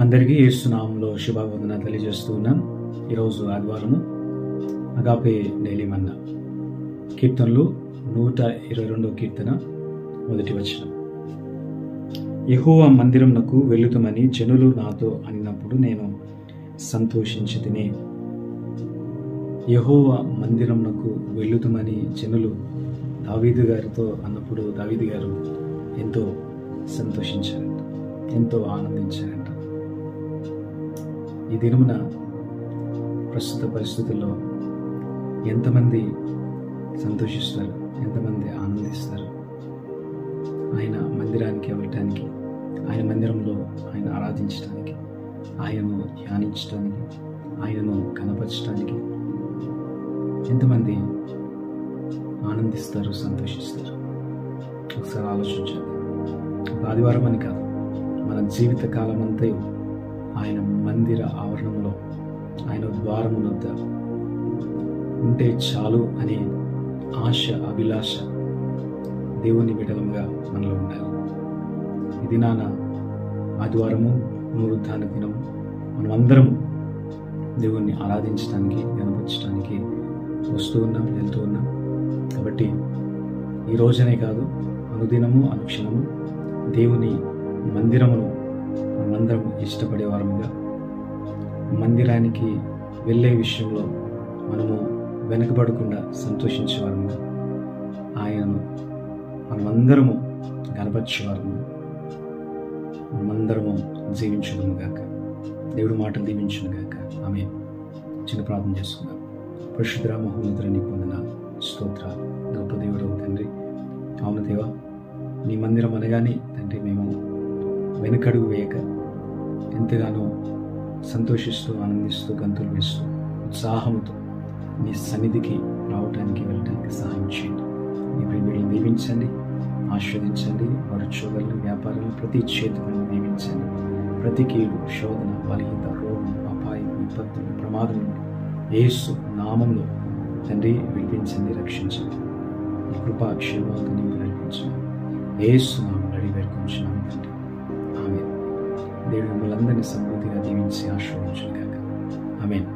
అందరికీ యేసు నామములో శుభవందన తెలియజేస్తూ ఉన్నాను. ఈరోజు ఆదివారము అగాపే డైలీ మన్నా కీర్తనలు 122 కీర్తన 1 వచనం. యెహోవా మందిరమునకు వెళ్ళుదమని జనులు నాతో అనినప్పుడు నేను సంతోషించితిని. యెహోవా మందిరమునకు వెళ్ళుదమని జనులు దావీదు గారితో అన్నప్పుడు దావీదు గారు ఎంతో సంతోషించారంట, ఎంతో ఆనందించారంట. ఈ దినమున ప్రస్తుత పరిస్థితుల్లో ఎంతమంది సంతోషిస్తారు, ఎంతమంది ఆనందిస్తారు? ఆయన మందిరానికి వెళ్ళటానికి, ఆయన మందిరంలో ఆయన ఆరాధించడానికి, ఆయనను ధ్యానించడానికి, ఆయనను కనపరచడానికి ఎంతమంది ఆనందిస్తారు, సంతోషిస్తారు? ఒకసారి ఆలోచించండి. ఒక ఆదివారం అని కాదు, మన జీవిత కాలం అంతా ఆయన మందిర ఆవరణంలో, ఆయన ద్వారము వద్ద ఉంటే చాలు అనే ఆశ, అభిలాష దేవుని బిడ్డలుగా మనలో ఉండాలి. ఈ దినాన ఆదివారము, పునరుత్థాన దినము, మనమందరము దేవుణ్ణి ఆరాధించడానికి, కనపరచడానికి వస్తూ ఉన్నాం, వెళ్తూ ఉన్నాం. కాబట్టి ఈ రోజనే కాదు, అనుదినము, అనుక్షణము దేవుని మందిరమును మనమందరం ఇష్టపడేవారముగా, మందిరానికి వెళ్ళే విషయంలో మనము వెనకబడకుండా సంతోషించేవారముగా, ఆయనను మనమందరము కనపరిచేవారముగా మనమందరము జీవించుదుము గాక. దేవుడు మాటలు దీవించును గాక. ఆమేన్. చిన్న ప్రార్థన చేసుకుందాం. పరిశుద్ధ మహోన్నతుడ, నీకు వందనాలు, స్తోత్రాలు. గొప్ప దేవుడవు తండ్రి. అవును దేవా, నీ మందిరం అనగానే తండ్రి మేము వెనకడుగు వేయక ఎంతగానో సంతోషిస్తూ, ఆనందిస్తూ, గంతులు వేస్తూ, ఉత్సాహంతో మీ సన్నిధికి రావటానికి, వెళ్ళటానికి సహాయం చేయండి. మీ ప్రియులను దీవించండి, ఆస్వాదించండి. వారి ఉద్యోగాలను, వ్యాపారాలను, ప్రతి చేతులను దీవించండి. ప్రతి కీడు, శోధన, బలహీనత, రోగం, అపాయం, విపత్తులు, ప్రమాదం నుండి యేసు నామంలో తండ్రి విడిపించండి, రక్షించండి. మీ కృపా క్షేమాలతో నింపి నడిపించండి. యేసు నామములో అడిగి వేడుకొంచున్నాము తండ్రి. ఆమేన్. దేవుడు మిమ్మల్ని అందరినీ సమృద్ధిగా దీవించి ఆశీర్వదించును గాక. ఆమేన్.